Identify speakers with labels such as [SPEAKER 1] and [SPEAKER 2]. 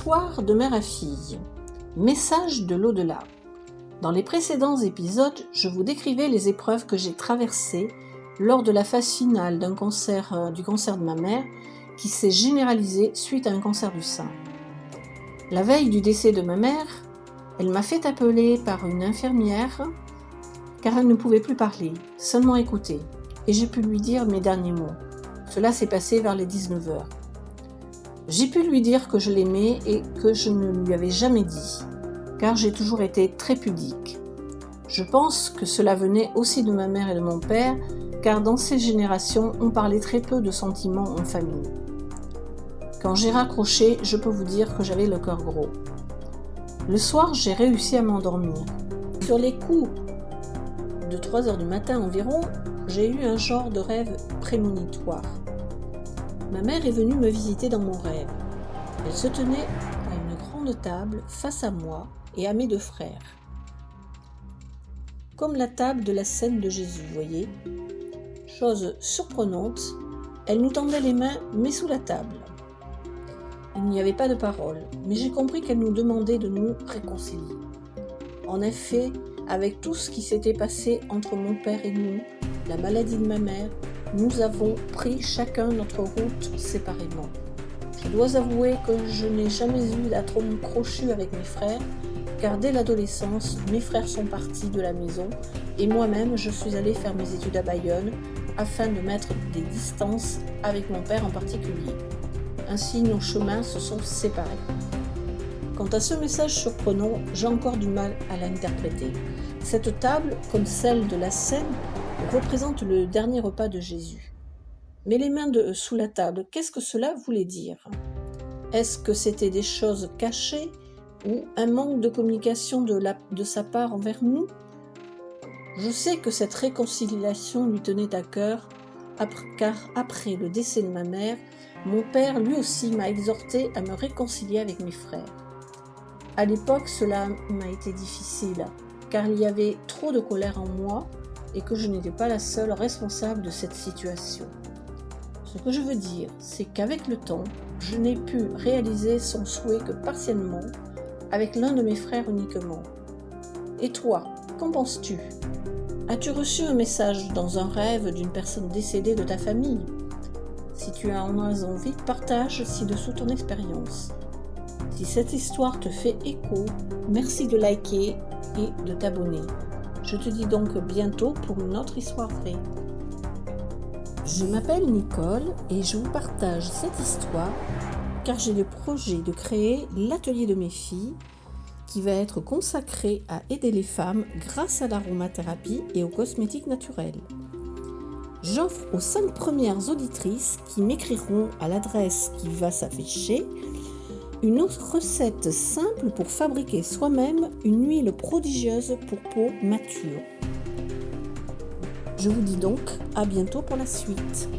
[SPEAKER 1] Histoire de mère à fille. Message de l'au-delà. Dans les précédents épisodes, je vous décrivais les épreuves que j'ai traversées lors de la phase finale du cancer de ma mère qui s'est généralisé suite à un cancer du sein. La veille du décès de ma mère, elle m'a fait appeler par une infirmière car elle ne pouvait plus parler, seulement écouter, et j'ai pu lui dire mes derniers mots. Cela s'est passé vers les 19h. J'ai pu lui dire que je l'aimais et que je ne lui avais jamais dit, car j'ai toujours été très pudique. Je pense que cela venait aussi de ma mère et de mon père, car dans ces générations, on parlait très peu de sentiments en famille. Quand j'ai raccroché, je peux vous dire que j'avais le cœur gros. Le soir, j'ai réussi à m'endormir. Sur les coups de 3h du matin environ, j'ai eu un genre de rêve prémonitoire. Ma mère est venue me visiter dans mon rêve. Elle se tenait à une grande table face à moi et à mes 2 frères. Comme la table de la scène de Jésus, voyez. Chose surprenante, elle nous tendait les mains, mais sous la table. Il n'y avait pas de parole, mais j'ai compris qu'elle nous demandait de nous réconcilier. En effet, avec tout ce qui s'était passé entre mon père et nous, la maladie de ma mère, nous avons pris chacun notre route séparément. Je dois avouer que je n'ai jamais eu d'atome crochu avec mes frères, car dès l'adolescence, mes frères sont partis de la maison et moi-même je suis allée faire mes études à Bayonne afin de mettre des distances avec mon père en particulier. Ainsi, nos chemins se sont séparés. Quant à ce message surprenant, j'ai encore du mal à l'interpréter. Cette table, comme celle de la scène, représente le dernier repas de Jésus. Mais les mains sous la table, qu'est-ce que cela voulait dire ? Est-ce que c'était des choses cachées ou un manque de communication de sa part envers nous ? Je sais que cette réconciliation lui tenait à cœur, car après le décès de ma mère, mon père lui aussi m'a exhorté à me réconcilier avec mes frères. À l'époque, cela m'a été difficile, car il y avait trop de colère en moi et que je n'étais pas la seule responsable de cette situation. Ce que je veux dire, c'est qu'avec le temps, je n'ai pu réaliser son souhait que partiellement, avec l'un de mes frères uniquement. Et toi, qu'en penses-tu ? As-tu reçu un message dans un rêve d'une personne décédée de ta famille ? Si tu en as envie, partage ci-dessous ton expérience. Si cette histoire te fait écho, merci de liker et de t'abonner. Je te dis donc bientôt pour une autre histoire vraie. Je m'appelle Nicole et je vous partage cette histoire car j'ai le projet de créer l'atelier de mes filles qui va être consacré à aider les femmes grâce à l'aromathérapie et aux cosmétiques naturels. J'offre aux 5 premières auditrices qui m'écriront à l'adresse qui va s'afficher une autre recette simple pour fabriquer soi-même une huile prodigieuse pour peau mature. Je vous dis donc à bientôt pour la suite.